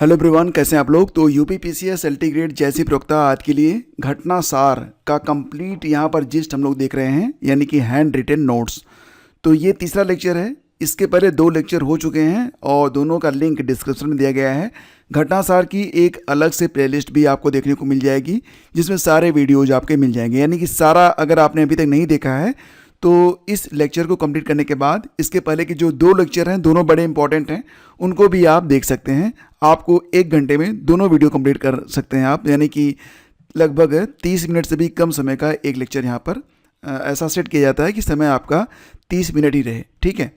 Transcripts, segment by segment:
Hello everyone, कैसे हैं आप लोग। तो यूपीपीसीएस एलटी ग्रेड जैसी प्रयोक्ता आज के लिए घटना सार का कंप्लीट यहाँ पर जिस्ट हम लोग देख रहे हैं, यानी कि हैंड रिटेन नोट्स। तो ये तीसरा लेक्चर है। इसके पहले 2 लेक्चर हो चुके हैं और दोनों का लिंक डिस्क्रिप्शन में दिया गया है। घटना सार की एक अलग से प्लेलिस्ट भी आपको देखने को मिल जाएगी, जिसमें सारे वीडियोज आपके मिल जाएंगे। यानी कि सारा अगर आपने अभी तक नहीं देखा है तो इस लेक्चर को कंप्लीट करने के बाद इसके पहले के जो 2 लेक्चर हैं, दोनों बड़े इंपॉर्टेंट हैं, उनको भी आप देख सकते हैं। आपको 1 घंटे में दोनों वीडियो कंप्लीट कर सकते हैं आप, यानी कि लगभग 30 मिनट से भी कम समय का एक लेक्चर यहाँ पर ऐसा सेट किया जाता है कि समय आपका 30 मिनट ही रहे। ठीक है,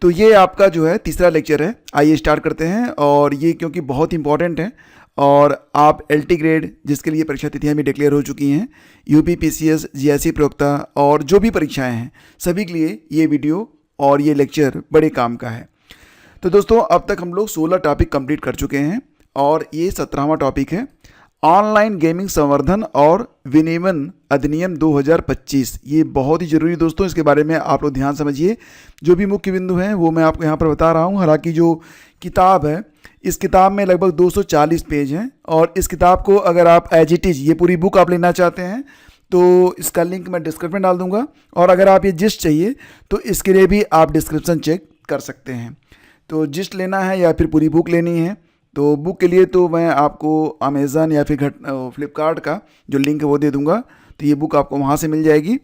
तो ये आपका जो है तीसरा लेक्चर है। आइए स्टार्ट करते हैं। और ये क्योंकि बहुत इंपॉर्टेंट है और आप एलटी ग्रेड जिसके लिए परीक्षा तिथियां भी डिक्लेयर हो चुकी हैं, यूपीपीसीएस, जीआईसी प्रयोक्ता और जो भी परीक्षाएं हैं, सभी के लिए ये वीडियो और ये लेक्चर बड़े काम का है। तो दोस्तों, अब तक हम लोग 16 टॉपिक कंप्लीट कर चुके हैं और ये 17वां टॉपिक है ऑनलाइन गेमिंग संवर्धन और विनियमन अधिनियम 2025। ये बहुत ही जरूरी दोस्तों, इसके बारे में आप लोग ध्यान समझिए। जो भी मुख्य बिंदु हैं वो मैं आपको यहाँ पर बता रहा हूँ। हालांकि जो किताब है, इस किताब में लगभग 240 पेज हैं और इस किताब को अगर आप एज इट इज़ ये पूरी बुक आप लेना चाहते हैं तो इसका लिंक मैं डिस्क्रिप्शन में डाल दूंगा। और अगर आप ये जिस्ट चाहिए तो इसके लिए भी आप डिस्क्रिप्शन चेक कर सकते हैं। तो जिस्ट लेना है या फिर पूरी बुक लेनी है, तो बुक के लिए तो मैं आपको अमेज़न या फिर फ्लिपकार्ट का जो लिंक है वो दे दूंगा। तो ये बुक आपको वहाँ से मिल जाएगी।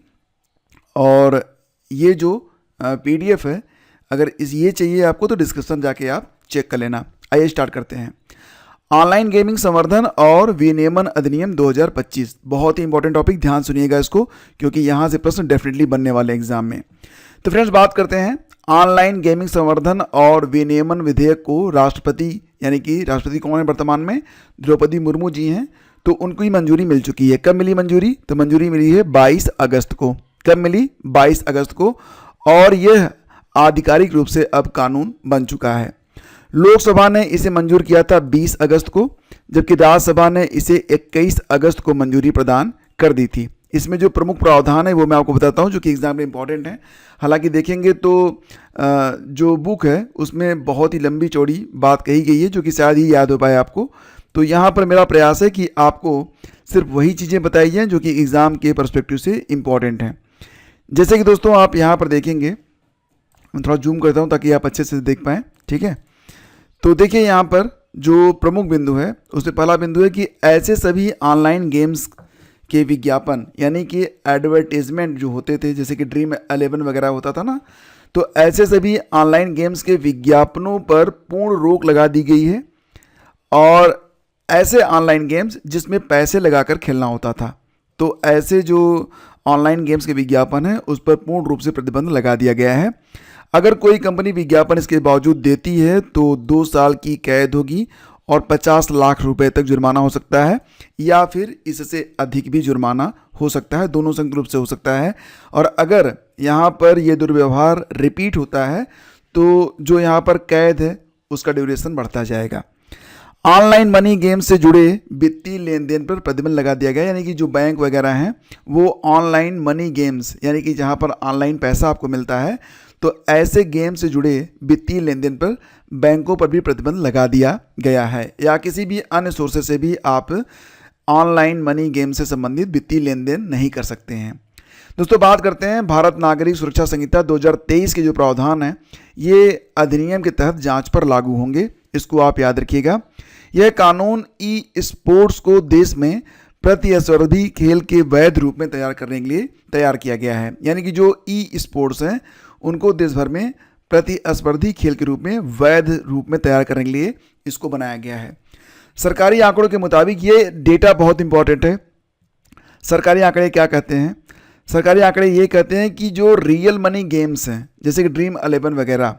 और ये जो पीडीएफ है, अगर ये चाहिए आपको तो डिस्क्रिप्शन जाके आप चेक कर लेना। आइए स्टार्ट करते हैं। ऑनलाइन गेमिंग संवर्धन और विनियमन अधिनियम 2025 बहुत ही इंपॉर्टेंट टॉपिक, ध्यान सुनिएगा इसको, क्योंकि यहाँ से प्रश्न डेफिनेटली बनने वाले एग्जाम में। तो फ्रेंड्स, बात करते हैं ऑनलाइन गेमिंग संवर्धन और विनियमन विधेयक को राष्ट्रपति, यानी कि राष्ट्रपति कौन है वर्तमान में, द्रौपदी मुर्मू जी हैं, तो उनको ही मंजूरी मिल चुकी है। कब मिली मंजूरी? तो मंजूरी मिली है 22 अगस्त को। कब मिली? 22 अगस्त को। और यह आधिकारिक रूप से अब कानून बन चुका है। लोकसभा ने इसे मंजूर किया था 20 अगस्त को, जबकि राज्यसभा ने इसे 21 अगस्त को मंजूरी प्रदान कर दी थी। इसमें जो प्रमुख प्रावधान है वो मैं आपको बताता हूँ, जो कि एग्जाम में इंपॉर्टेंट है। हालांकि देखेंगे तो जो बुक है उसमें बहुत ही लंबी चौड़ी बात कही गई है, जो कि शायद ही याद हो पाए आपको। तो यहाँ पर मेरा प्रयास है कि आपको सिर्फ वही चीज़ें बताई जाएँ जो कि एग्ज़ाम के पर्सपेक्टिव से इम्पॉर्टेंट हैं। जैसे कि दोस्तों आप यहाँ पर देखेंगे, मैं थोड़ा जूम करता हूँ ताकि आप अच्छे से देख पाएँ। ठीक है, तो देखिए यहाँ पर जो प्रमुख बिंदु है उसमें पहला बिंदु है कि ऐसे सभी ऑनलाइन गेम्स के विज्ञापन, यानी कि एडवर्टीजमेंट जो होते थे, जैसे कि ड्रीम 11 वगैरह होता था ना, तो ऐसे सभी ऑनलाइन गेम्स के विज्ञापनों पर पूर्ण रोक लगा दी गई है। और ऐसे ऑनलाइन गेम्स जिसमें पैसे लगाकर खेलना होता था, तो ऐसे जो ऑनलाइन गेम्स के विज्ञापन है उस पर पूर्ण रूप से प्रतिबंध लगा दिया गया है। अगर कोई कंपनी विज्ञापन इसके बावजूद देती है तो 2 साल की कैद होगी और 50 लाख रुपए तक जुर्माना हो सकता है, या फिर इससे अधिक भी जुर्माना हो सकता है, दोनों संयुक्त रूप से हो सकता है। और अगर यहाँ पर ये दुर्व्यवहार रिपीट होता है तो जो यहाँ पर कैद है उसका ड्यूरेशन बढ़ता जाएगा। ऑनलाइन मनी गेम से जुड़े वित्तीय लेन देन पर प्रतिबंध लगा दिया गया, यानी कि जो बैंक वगैरह हैं वो ऑनलाइन मनी गेम्स, यानी कि जहाँ पर ऑनलाइन पैसा आपको मिलता है, तो ऐसे गेम से जुड़े वित्तीय लेन देन पर बैंकों पर भी प्रतिबंध लगा दिया गया है, या किसी भी अन्य सोर्सेस से भी आप ऑनलाइन मनी गेम से संबंधित वित्तीय लेन देन नहीं कर सकते हैं। दोस्तों, बात करते हैं भारत नागरिक सुरक्षा संहिता 2023 के जो प्रावधान है, ये अधिनियम के तहत जांच पर लागू होंगे। इसको आप याद रखिएगा। यह कानून ई स्पोर्ट्स को देश में प्रतिस्पर्धी खेल के वैध रूप में तैयार करने के लिए तैयार किया गया है। यानी कि जो ई स्पोर्ट्स हैं उनको देश भर में प्रतिस्पर्धी खेल के रूप में वैध रूप में तैयार करने के लिए इसको बनाया गया है। सरकारी आंकड़ों के मुताबिक, ये डेटा बहुत इंपॉर्टेंट है। सरकारी आंकड़े क्या कहते हैं? सरकारी आंकड़े ये कहते हैं कि जो रियल मनी गेम्स हैं, जैसे कि ड्रीम 11 वगैरह,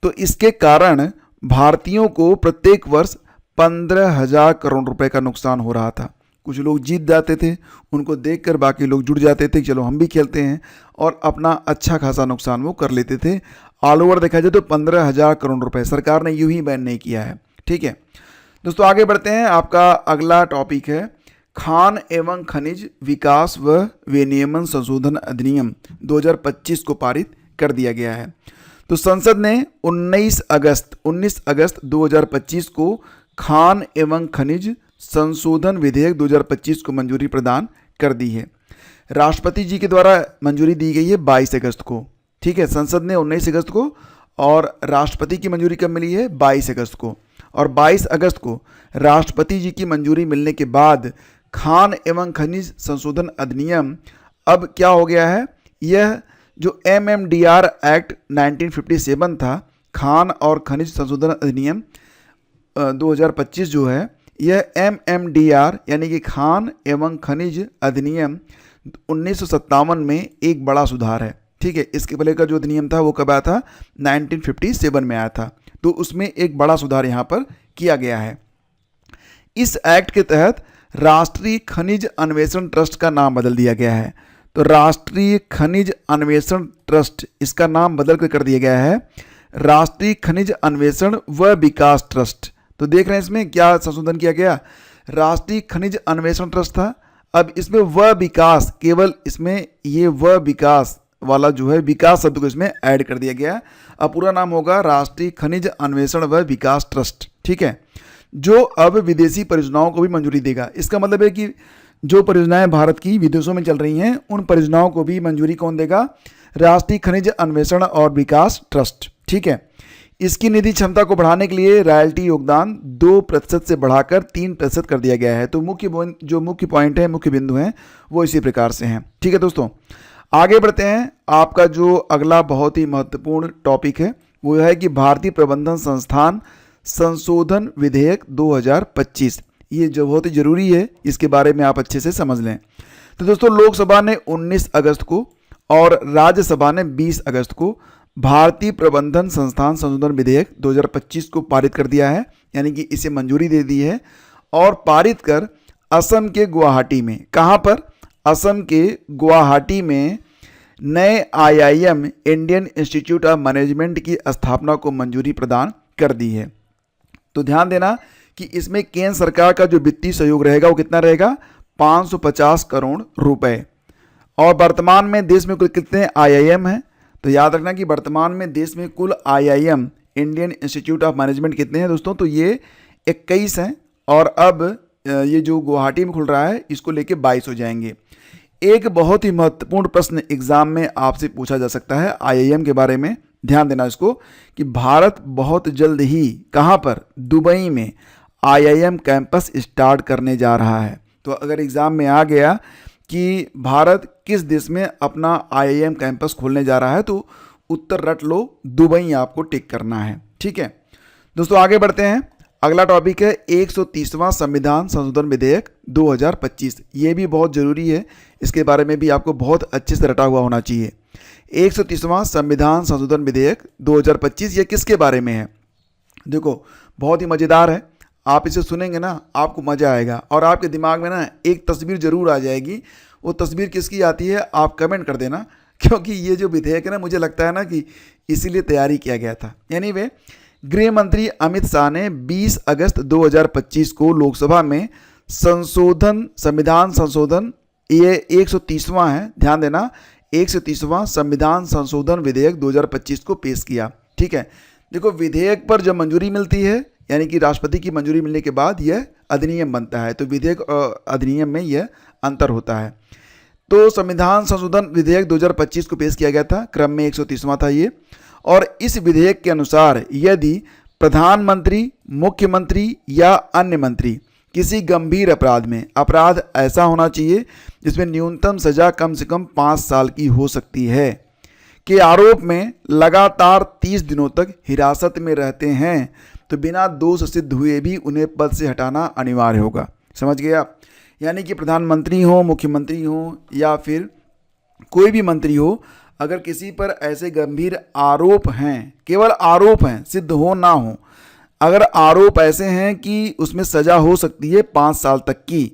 तो इसके कारण भारतीयों को प्रत्येक वर्ष 15,000 करोड़ रुपए का नुकसान हो रहा था। कुछ लोग जीत जाते थे, उनको देखकर बाकी लोग जुड़ जाते थे, चलो हम भी खेलते हैं, और अपना अच्छा खासा नुकसान वो कर लेते थे। ऑल ओवर देखा जाए तो 15,000 करोड़ रुपए सरकार ने यूं ही बैन नहीं किया है। ठीक है दोस्तों, आगे बढ़ते हैं। आपका अगला टॉपिक है खान एवं खनिज विकास व विनियमन संशोधन अधिनियम 2025 को पारित कर दिया गया है। तो संसद ने 19 अगस्त 2025 को खान एवं खनिज संशोधन विधेयक 2025 को मंजूरी प्रदान कर दी है। राष्ट्रपति जी के द्वारा मंजूरी दी गई है 22 अगस्त को, ठीक है। संसद ने 19 अगस्त को और राष्ट्रपति की मंजूरी कब मिली है? 22 अगस्त को। और 22 अगस्त को राष्ट्रपति जी की मंजूरी मिलने के बाद खान एवं खनिज संशोधन अधिनियम अब क्या हो गया है? यह जो MMDR एक्ट 1957 था, खान और खनिज संशोधन अधिनियम 2025 जो है, यह MMDR यानी कि खान एवं खनिज अधिनियम 1957 में एक बड़ा सुधार है, ठीक है। इसके पहले का जो अधिनियम था वो कब आया था? 1957 में आया था। तो उसमें एक बड़ा सुधार यहाँ पर किया गया है। इस एक्ट के तहत राष्ट्रीय खनिज अन्वेषण ट्रस्ट का नाम बदल दिया गया है। तो राष्ट्रीय खनिज अन्वेषण ट्रस्ट, इसका नाम बदल कर दिया गया है राष्ट्रीय खनिज अन्वेषण व विकास ट्रस्ट। तो देख रहे हैं इसमें क्या संशोधन किया गया? राष्ट्रीय खनिज अन्वेषण ट्रस्ट था, अब इसमें व विकास, केवल इसमें ये व विकास वाला जो है विकास शब्द को इसमें ऐड कर दिया गया। अब पूरा नाम होगा राष्ट्रीय खनिज अन्वेषण व विकास ट्रस्ट, ठीक है, जो अब विदेशी परियोजनाओं को भी मंजूरी देगा। इसका मतलब है कि जो परियोजनाएं भारत की विदेशों में चल रही हैं, उन परियोजनाओं को भी मंजूरी कौन देगा? राष्ट्रीय खनिज अन्वेषण और विकास ट्रस्ट, ठीक है। इसकी निधि क्षमता को बढ़ाने के लिए रॉयल्टी योगदान 2% से बढ़ाकर 3% कर दिया गया है। तो मुख्य पॉइंट है, मुख्य बिंदु हैं, वो इसी प्रकार से हैं, ठीक है दोस्तों। आगे बढ़ते हैं। आपका जो अगला बहुत ही महत्वपूर्ण टॉपिक है वो है कि भारतीय प्रबंधन संस्थान संशोधन विधेयक 2025। ये जो बहुत ही जरूरी है, इसके बारे में आप अच्छे से समझ लें। तो दोस्तों, लोकसभा ने 19 अगस्त को और राज्यसभा ने 20 अगस्त को भारतीय प्रबंधन संस्थान संशोधन विधेयक 2025 को पारित कर दिया है, यानी कि इसे मंजूरी दे दी है। और पारित कर असम के गुवाहाटी में, कहाँ पर? असम के गुवाहाटी में नए IIM Indian institute of management की स्थापना को मंजूरी प्रदान कर दी है। तो ध्यान देना कि इसमें केंद्र सरकार का जो वित्तीय सहयोग रहेगा वो कितना रहेगा? 550 करोड़ रुपए। और वर्तमान में देश में कुल कितने IIM हैं? तो याद रखना कि वर्तमान में देश में कुल IIM Indian institute of management कितने हैं दोस्तों? तो ये 21 हैं। और अब ये जो गुवाहाटी में खुल रहा है इसको लेके 22 हो जाएंगे। एक बहुत ही महत्वपूर्ण प्रश्न एग्जाम में आपसे पूछा जा सकता है IIM के बारे में, ध्यान देना इसको, कि भारत बहुत जल्द ही कहाँ पर? दुबई में IIM कैंपस स्टार्ट करने जा रहा है। तो अगर एग्जाम में आ गया कि भारत किस देश में अपना IIM कैंपस खोलने जा रहा है, तो उत्तर रट लो, दुबई आपको टिक करना है, ठीक है दोस्तों। आगे बढ़ते हैं। अगला टॉपिक है 130वां संविधान संशोधन विधेयक 2025। ये भी बहुत ज़रूरी है, इसके बारे में भी आपको बहुत अच्छे से रटा हुआ होना चाहिए। 130वां संविधान संशोधन विधेयक 2025 ये किसके बारे में है? देखो, बहुत ही मज़ेदार है, आप इसे सुनेंगे ना आपको मज़ा आएगा और आपके दिमाग में ना एक तस्वीर ज़रूर आ जाएगी। वो तस्वीर किसकी आती है आप कमेंट कर देना, क्योंकि ये जो विधेयक है ना, मुझे लगता है ना कि इसीलिए तैयारी किया गया था। यानी वे गृह मंत्री अमित शाह ने 20 अगस्त 2025 को लोकसभा में संविधान संशोधन, ये 130वां है, ध्यान देना, 130वां संविधान संशोधन विधेयक 2025 को पेश किया, ठीक है। देखो, विधेयक पर जब मंजूरी मिलती है, यानी कि राष्ट्रपति की मंजूरी मिलने के बाद यह अधिनियम बनता है, तो विधेयक अधिनियम में यह अंतर होता है। तो संविधान संशोधन विधेयक 2025 को पेश किया गया था, क्रम में 130वां था ये। और इस विधेयक के अनुसार यदि प्रधानमंत्री, मुख्यमंत्री या अन्य मंत्री किसी गंभीर अपराध में, अपराध ऐसा होना चाहिए जिसमें न्यूनतम सजा कम से कम 5 साल की हो सकती है, के आरोप में लगातार 30 दिनों तक हिरासत में रहते हैं, तो बिना दोष सिद्ध हुए भी उन्हें पद से हटाना अनिवार्य होगा। समझ गए आप? यानी कि प्रधानमंत्री हो, मुख्यमंत्री हो या फिर कोई भी मंत्री हो, अगर किसी पर ऐसे गंभीर आरोप हैं, केवल आरोप हैं, सिद्ध हो ना हो, अगर आरोप ऐसे हैं कि उसमें सजा हो सकती है 5 साल तक की,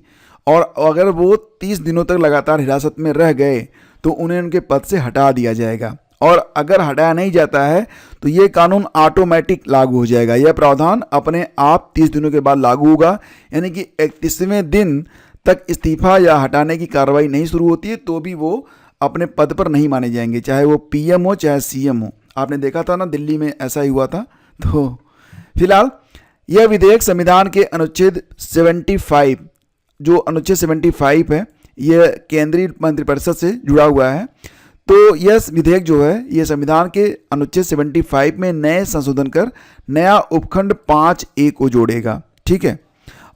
और अगर वो 30 दिनों तक लगातार हिरासत में रह गए, तो उन्हें उनके पद से हटा दिया जाएगा। और अगर हटाया नहीं जाता है तो ये कानून ऑटोमेटिक लागू हो जाएगा। यह प्रावधान अपने आप 30 दिनों के बाद लागू होगा, यानी कि 31वें दिन तक इस्तीफा या हटाने की कार्रवाई नहीं शुरू होती है तो भी वो अपने पद पर नहीं माने जाएंगे, चाहे वो PM हो चाहे CM हो। आपने देखा था ना, दिल्ली में ऐसा ही हुआ था। तो फिलहाल यह विधेयक संविधान के अनुच्छेद 75, जो अनुच्छेद 75 है, यह केंद्रीय मंत्रिपरिषद से जुड़ा हुआ है। तो यह विधेयक जो है यह संविधान के अनुच्छेद 75 में नए संशोधन कर नया उपखंड 5A को जोड़ेगा, ठीक है।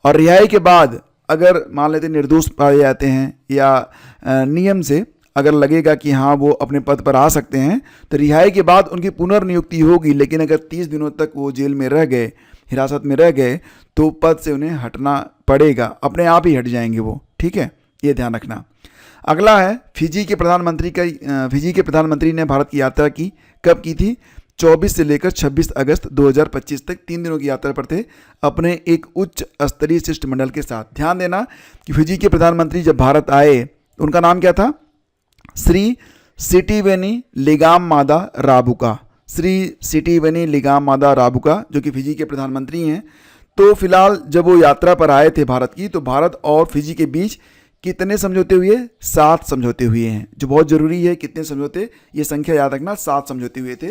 और रिहाई के बाद अगर मान लेते निर्दोष पाए जाते हैं या नियम से अगर लगेगा कि हाँ वो अपने पद पर आ सकते हैं, तो रिहाई के बाद उनकी पुनर्नियुक्ति होगी। लेकिन अगर 30 दिनों तक वो जेल में रह गए, हिरासत में रह गए, तो पद से उन्हें हटना पड़ेगा, अपने आप ही हट जाएंगे वो, ठीक है, ये ध्यान रखना। अगला है फिजी के प्रधानमंत्री ने भारत की यात्रा की, कब की थी? 24 से लेकर 26 अगस्त 2025 तक 3 दिनों की यात्रा पर थे अपने एक उच्च स्तरीय शिष्टमंडल के साथ। ध्यान देना कि फिजी के प्रधानमंत्री जब भारत आए, उनका नाम क्या था? Shri Sitiveni Ligamamada Rabuka, Shri Sitiveni Ligamamada Rabuka, जो कि फिजी के प्रधानमंत्री हैं। तो फिलहाल जब वो यात्रा पर आए थे भारत की, तो भारत और फिजी के बीच कितने समझौते हुए? 7 समझौते हुए हैं, जो बहुत ज़रूरी है। कितने समझौते? ये संख्या याद रखना, 7 समझौते हुए थे,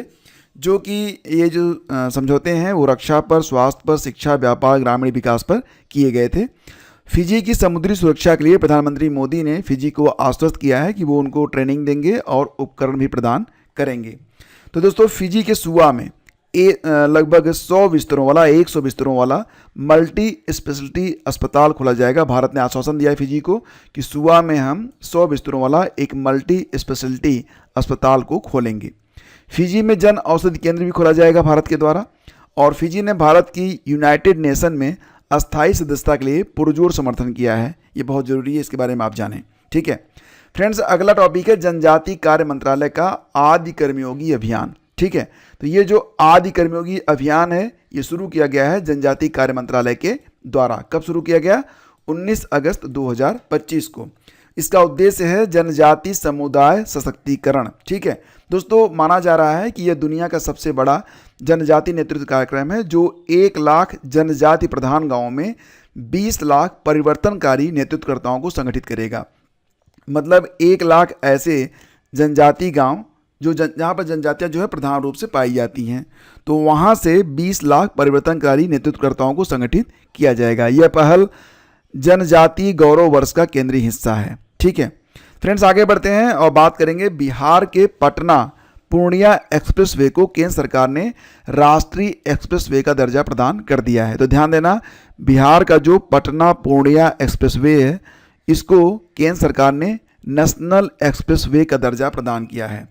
जो कि ये जो समझौते हैं वो रक्षा पर, स्वास्थ्य पर, शिक्षा, व्यापार, ग्रामीण विकास पर किए गए थे। फिजी की समुद्री सुरक्षा के लिए प्रधानमंत्री मोदी ने फिजी को आश्वस्त किया है कि वो उनको ट्रेनिंग देंगे और उपकरण भी प्रदान करेंगे। तो दोस्तों फिजी के सुआ में लगभग 100 बिस्तरों वाला मल्टी स्पेशलिटी अस्पताल खोला जाएगा। भारत ने आश्वासन दिया है फिजी को कि सुआ में हम 100 बिस्तरों वाला एक मल्टी स्पेशलिटी अस्पताल को खोलेंगे। फिजी में जन औषधि केंद्र भी खोला जाएगा भारत के द्वारा। और फिजी ने भारत की यूनाइटेड नेशन में अस्थायी सदस्यता के लिए पुरजोर समर्थन किया है। ये बहुत ज़रूरी है, इसके बारे में आप जानें, ठीक है फ्रेंड्स। अगला टॉपिक है जनजातीय कार्य मंत्रालय का आदि कर्मयोगी अभियान, ठीक है। तो ये जो आदि कर्मयोगी अभियान है ये शुरू किया गया है जनजातीय कार्य मंत्रालय के द्वारा। कब शुरू किया गया? 19 अगस्त 2025 को। इसका उद्देश्य है जनजाति समुदाय सशक्तिकरण, ठीक है दोस्तों। माना जा रहा है कि यह दुनिया का सबसे बड़ा जनजाति नेतृत्व कार्यक्रम है, जो 1 लाख जनजाति प्रधान गांवों में 20 लाख परिवर्तनकारी नेतृत्वकर्ताओं को संगठित करेगा। मतलब 1 लाख ऐसे जनजाति गांव जो जहाँ पर जनजातियाँ जो है प्रधान रूप से पाई जाती हैं, तो वहाँ से 20 लाख परिवर्तनकारी नेतृत्वकर्ताओं को संगठित किया जाएगा। यह पहल जनजातीय गौरव वर्ष का केंद्रीय हिस्सा है, ठीक है फ्रेंड्स। आगे बढ़ते हैं और बात करेंगे बिहार के पटना पूर्णिया एक्सप्रेसवे को केंद्र सरकार ने राष्ट्रीय एक्सप्रेसवे का दर्जा प्रदान कर दिया है। तो ध्यान देना, बिहार का जो पटना पूर्णिया एक्सप्रेसवे है इसको केंद्र सरकार ने नेशनल एक्सप्रेसवे का दर्जा प्रदान किया है।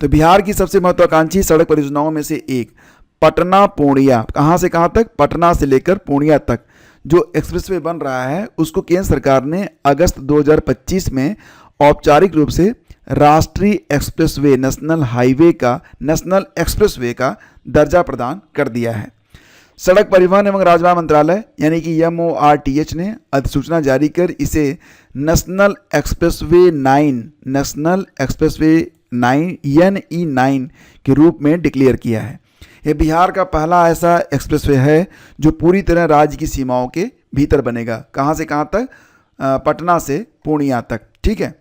तो बिहार की सबसे महत्वाकांक्षी सड़क परियोजनाओं में से एक पटना पूर्णिया, कहाँ से कहाँ तक? पटना से लेकर पूर्णिया तक जो एक्सप्रेसवे बन रहा है उसको केंद्र सरकार ने अगस्त 2025 में औपचारिक रूप से राष्ट्रीय एक्सप्रेसवे नेशनल एक्सप्रेसवे का दर्जा प्रदान कर दिया है। सड़क परिवहन एवं राजमार्ग मंत्रालय यानी कि MORTH ने अधिसूचना जारी कर इसे नेशनल एक्सप्रेसवे 9 NE9 के रूप में डिक्लेयर किया है। यह बिहार का पहला ऐसा एक्सप्रेसवे है जो पूरी तरह राज्य की सीमाओं के भीतर बनेगा। कहाँ से कहाँ तक? पटना से पूर्णिया तक, ठीक है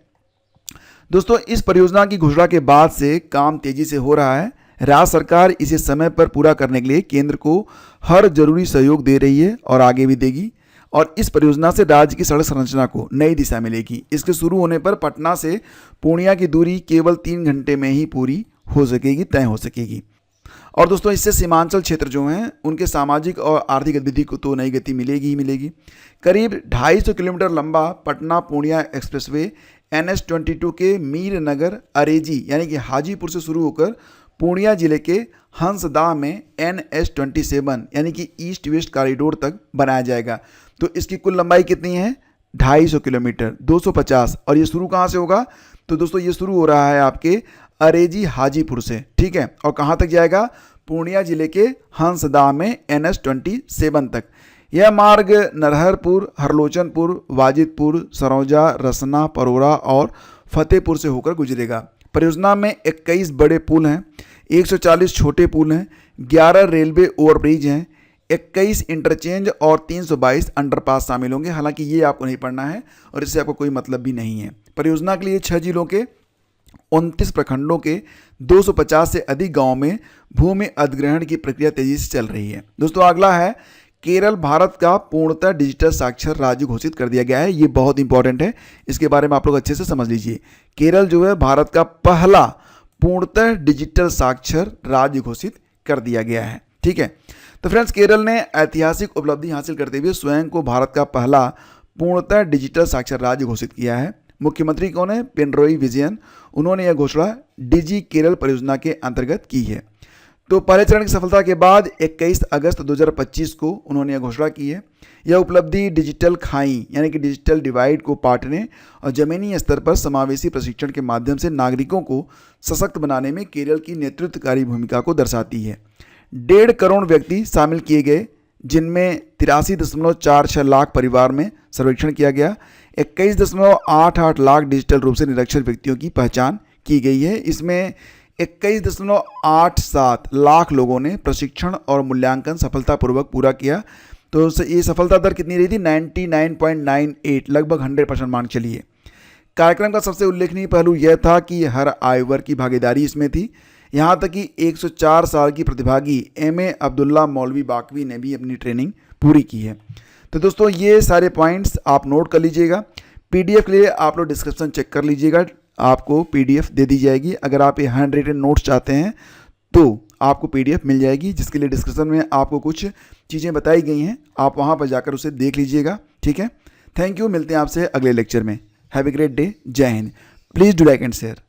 दोस्तों। इस परियोजना की घोषणा के बाद से काम तेजी से हो रहा है। राज्य सरकार इसे समय पर पूरा करने के लिए केंद्र को हर जरूरी सहयोग दे रही है और आगे भी देगी। और इस परियोजना से राज्य की सड़क संरचना को नई दिशा मिलेगी। इसके शुरू होने पर पटना से पूर्णिया की दूरी केवल 3 घंटे में ही पूरी हो सकेगी, तय हो सकेगी। और दोस्तों इससे सीमांचल क्षेत्र जो हैं उनके सामाजिक और आर्थिक गतिविधि को तो नई गति मिलेगी ही मिलेगी। करीब 250 किलोमीटर लंबा पटना पूर्णिया एक्सप्रेसवे NH-22 के मीर नगर अरेजी यानी कि हाजीपुर से शुरू होकर पूर्णिया जिले के हंसदा में NH-27 यानी कि ईस्ट वेस्ट कॉरिडोर तक बनाया जाएगा। तो इसकी कुल लंबाई कितनी है? 250 किलोमीटर 250। और ये शुरू कहाँ से होगा? तो दोस्तों ये शुरू हो रहा है आपके अरेजी हाजीपुर से, ठीक है। और कहाँ तक जाएगा? पूर्णिया जिले के हंसदा में NH-27 तक। यह मार्ग नरहरपुर, हरलोचनपुर, वाजिदपुर, सरौजा, रसना, परोरा और फतेहपुर से होकर गुजरेगा। परियोजना में 21 बड़े पुल हैं, 140 छोटे पुल हैं, 11 रेलवे ओवरब्रिज हैं, 21 इंटरचेंज और 322 अंडरपास शामिल होंगे। हालांकि ये आपको नहीं पढ़ना है और इससे आपको कोई मतलब भी नहीं है। परियोजना के लिए 6 जिलों के 29 प्रखंडों के 250 से अधिक गांवों में भूमि अधिग्रहण की प्रक्रिया तेजी से चल रही है। दोस्तों अगला है केरल भारत का पूर्णतः डिजिटल साक्षर राज्य घोषित कर दिया गया है। ये बहुत इंपॉर्टेंट है, इसके बारे में आप लोग अच्छे से समझ लीजिए। केरल जो है भारत का पहला पूर्णतः डिजिटल साक्षर राज्य घोषित कर दिया गया है। ठीक है, तो फ्रेंड्स केरल ने ऐतिहासिक उपलब्धि हासिल करते हुए स्वयं को भारत का पहला पूर्णतः डिजिटल साक्षर राज्य घोषित किया है। मुख्यमंत्री कौन है? पिनरोई विजयन। उन्होंने यह घोषणा डिजी केरल परियोजना के अंतर्गत की है। तो पहले चरण की सफलता के बाद 21 अगस्त 2025 को उन्होंने यह घोषणा की है। यह उपलब्धि डिजिटल खाई यानी कि डिजिटल डिवाइड को पाटने और जमीनी स्तर पर समावेशी प्रशिक्षण के माध्यम से नागरिकों को सशक्त बनाने में केरल की नेतृत्वकारी भूमिका को दर्शाती है। 1.5 करोड़ व्यक्ति शामिल किए गए, जिनमें 83.46 लाख परिवार में सर्वेक्षण किया गया। 21.88 लाख डिजिटल रूप से निरक्षर व्यक्तियों की पहचान की गई है। इसमें 21.87 लाख लोगों ने प्रशिक्षण और मूल्यांकन सफलतापूर्वक पूरा किया। तो ये सफलता दर कितनी रही थी? 99.98, लगभग 100% मान चलिए। कार्यक्रम का सबसे उल्लेखनीय पहलू यह था कि हर आयु वर्ग की भागीदारी इसमें थी। यहाँ तक कि 104 साल की प्रतिभागी एम.ए. अब्दुल्ला मौलवी बाकवी ने भी अपनी ट्रेनिंग पूरी की है। तो दोस्तों ये सारे पॉइंट्स आप नोट कर लीजिएगा। पीडीएफ के लिए आप लोग डिस्क्रिप्शन चेक कर लीजिएगा, आपको पीडीएफ दे दी जाएगी। अगर आप ये हैंड रिटन नोट्स चाहते हैं तो आपको पीडीएफ मिल जाएगी, जिसके लिए डिस्क्रिप्शन में आपको कुछ चीज़ें बताई गई हैं, आप वहाँ पर जाकर उसे देख लीजिएगा। ठीक है, थैंक यू, मिलते हैं आपसे अगले लेक्चर में। हैव ए ग्रेट डे, जय Hind. Please do like and share.